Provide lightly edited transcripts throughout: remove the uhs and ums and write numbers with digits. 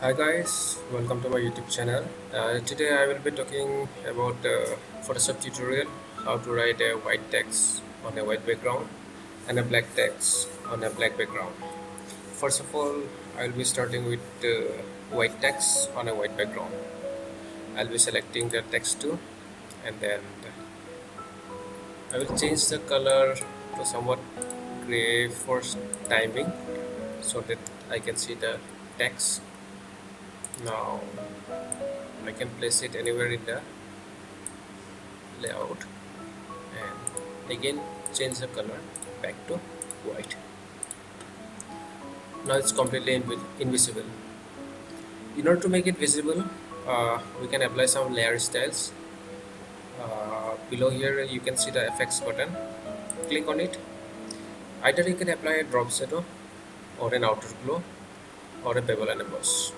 Hi guys, welcome to my YouTube channel. Today I will be talking about Photoshop tutorial, how to write a white text on a white background and a black text on a black background. First of all, I will be starting with white text on a white background. I'll be selecting the text too, and then I will change the color to somewhat gray for timing so that I can see the text. Now I can place it anywhere in the layout and again change the color back to white. Now it's completely invisible. In order to make it visible, we can apply some layer styles. Below here you can see the effects button. Click on it. Either you can apply a drop shadow or an outer glow or a bevel and emboss.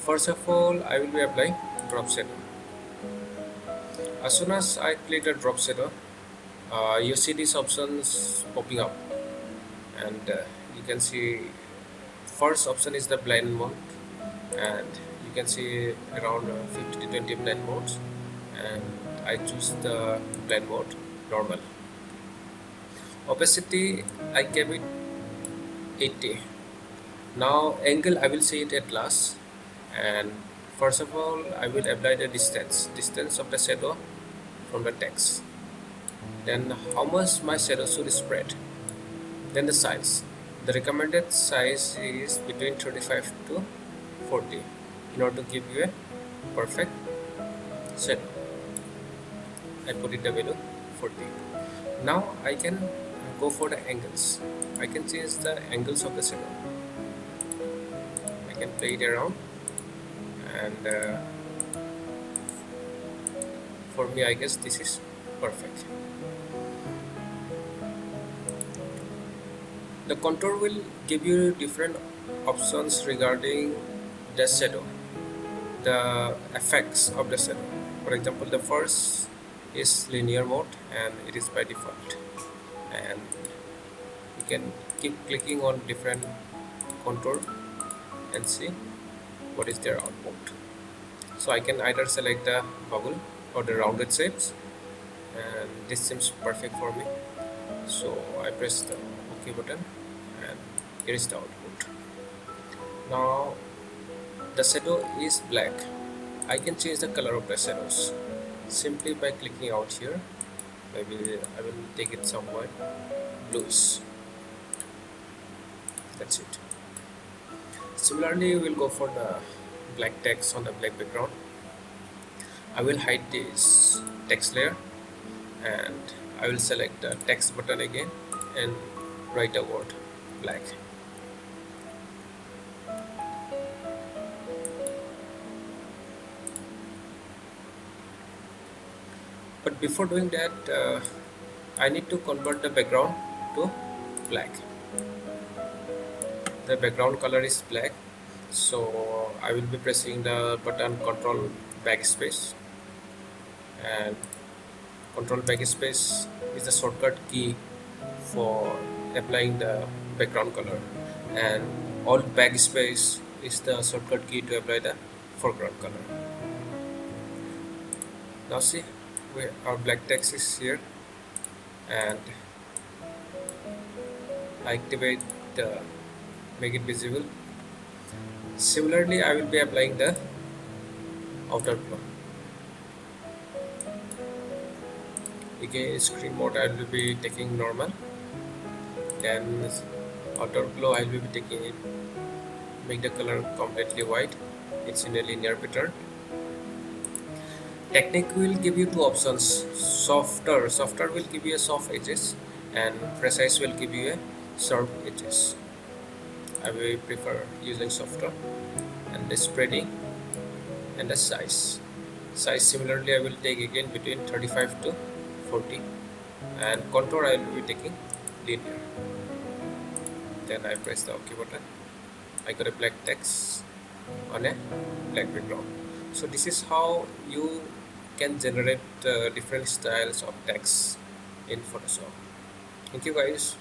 First of all, I will be applying drop shadow. As soon as I click the drop shadow, you see these options popping up, and you can see first option is the blend mode, and you can see around 50 to 20 blend modes, and I choose the blend mode normal. Opacity I gave it 80. Now angle I will see it at last, and first of all I will apply the distance of the shadow from the text, then how much my shadow should spread, then the size. The recommended size is between 35 to 40 in order to give you a perfect shadow. I put it the value 40. Now I can go for the angles. I can change the angles of the shadow. I can play it around, and for me I guess this is perfect. The contour will give you different options regarding the shadow, the effects of the shadow. For example, the first is linear mode and it is by default, and you can keep clicking on different contour and see what is their output. So I can either select the bubble or the rounded shapes, and this seems perfect for me. So I press the OK button, and here is the output. Now the shadow is black. I can change the color of the shadows simply by clicking out here. Maybe I will take it somewhere bluish. That's it. Similarly, we'll go for the black text on the black background. I will hide this text layer, and I will select the text button again and write a word black. But before doing that, I need to convert the background to black. The background color is black, so I will be pressing the button control backspace, and control backspace is the shortcut key for applying the background color, and alt backspace is the shortcut key to apply the foreground color. Now see, our black text is here, and I activate the make it visible. Similarly, I will be applying the outer glow. Again, screen mode I will be taking normal, then outer glow I will be taking it, make the color completely white. It's in a linear pattern. Technique will give you two options. Softer will give you a soft edges, and precise will give you a sharp edges. I will prefer using softer. And the spreading and the size. Size similarly I will take again between 35 to 40, and contour I will be taking linear. Then I press the OK button. I got a black text on a black background. So this is how you can generate different styles of text in Photoshop. Thank you guys.